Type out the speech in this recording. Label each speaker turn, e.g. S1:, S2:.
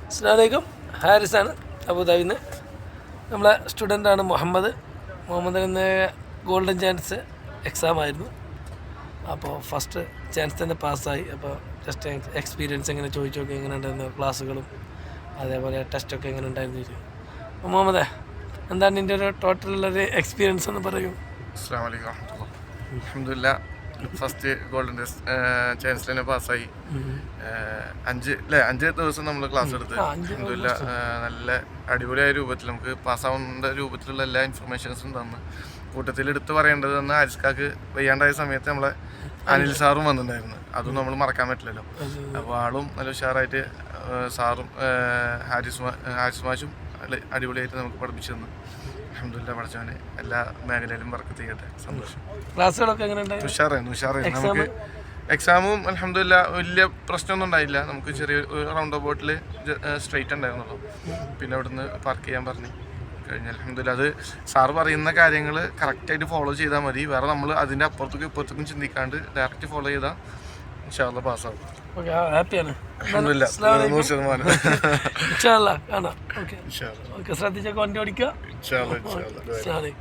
S1: അസ്സലാമലൈക്കും. ഹാരിസാണ് അബുദാബിയിൽ നിന്ന്. നമ്മളെ സ്റ്റുഡൻ്റാണ് മുഹമ്മദിന് ഗോൾഡൻ ചാൻസ് എക്സാം ആയിരുന്നു. അപ്പോൾ ഫസ്റ്റ് ചാൻസ് തന്നെ പാസ്സായി. അപ്പോൾ ജസ്റ്റ് എക്സ്പീരിയൻസ് എങ്ങനെ ചോദിച്ചു നോക്കി, എങ്ങനെ ഉണ്ടായിരുന്നു ക്ലാസ്സുകളും അതേപോലെ ടെസ്റ്റൊക്കെ എങ്ങനെ ഉണ്ടായിരുന്നു ചോദിച്ചു. അപ്പോൾ മുഹമ്മദേ, എന്താണ് നിൻ്റെ ഒരു ടോട്ടലുള്ളൊരു എക്സ്പീരിയൻസ് എന്ന് പറയൂ.
S2: അസ്സലാമു അലൈക്കും വറഹ്മത്തുള്ളാഹി. അൽഹംദുലില്ലാഹ് ഫസ്റ്റ് ഗോൾഡൻ ചാൻസ് തന്നെ പാസ്സായി. 5 ദിവസം നമ്മൾ ക്ലാസ് എടുത്ത് അൽഹംദുലില്ലാഹ് നല്ല അടിപൊളിയായ രൂപത്തിൽ നമുക്ക് പാസ്സാവുന്ന രൂപത്തിലുള്ള എല്ലാ ഇൻഫർമേഷൻസും തന്ന്. കൂട്ടത്തിൽ എടുത്ത് പറയേണ്ടത് തന്നെ ആരിസ്കാക്ക് വയ്യാണ്ടായ സമയത്ത് നമ്മളെ അനിൽ സാറും വന്നിട്ടുണ്ടായിരുന്നു. അതും നമ്മൾ മറക്കാൻ പറ്റില്ലല്ലോ. അപ്പോൾ ആളും നല്ല ഉഷാറായിട്ട് സാറും ഹാരിസ് മാഷും അടിപൊളിയായിട്ട് നമുക്ക് പഠിപ്പിച്ചു തന്നു. അൽഹംദുലില്ലാഹ് പഠിച്ചവനെ എല്ലാ മേഖലയിലും വർക്ക് ചെയ്യട്ടെ. സന്തോഷം.
S1: ക്ലാസ്സുകളൊക്കെ എങ്ങനെ ഉണ്ടായിരുന്നു?
S2: ഉഷാറായിരുന്നു. നമുക്ക് എക്സാമും അൽഹംദുലില്ലാഹ് വലിയ പ്രശ്നമൊന്നും ഉണ്ടായില്ല. നമുക്ക് ചെറിയ റൗണ്ട് ബോട്ടിൽ സ്ട്രെയിറ്റ് ഉണ്ടായിരുന്നുള്ളൂ. പിന്നെ അവിടുന്ന് പാർക്ക് ചെയ്യാൻ പറഞ്ഞു കഴിഞ്ഞാൽ അൽഹംദുലില്ലാഹ് അത് സാറ് പറയുന്ന കാര്യങ്ങൾ കറക്റ്റായിട്ട് ഫോളോ ചെയ്താൽ മതി. വേറെ നമ്മൾ അതിൻ്റെ അപ്പുറത്തേക്കും ഇപ്പുറത്തേക്കും ചിന്തിക്കാണ്ട് ഡയറക്റ്റ് ഫോളോ ചെയ്താൽ ഇൻഷാ അല്ലാഹ് പാസ്സാവും.
S1: ഹാപ്പിയാണ്.
S2: അൽഹംദുലില്ലാഹ് 100%.
S1: ഇൻഷാ അല്ലാഹ് കാണാം. ഓക്കെ, ശ്രദ്ധിച്ചൊക്കെ വണ്ടി ഓടിക്കുക.
S2: ഇൻഷാ അല്ലാഹ്.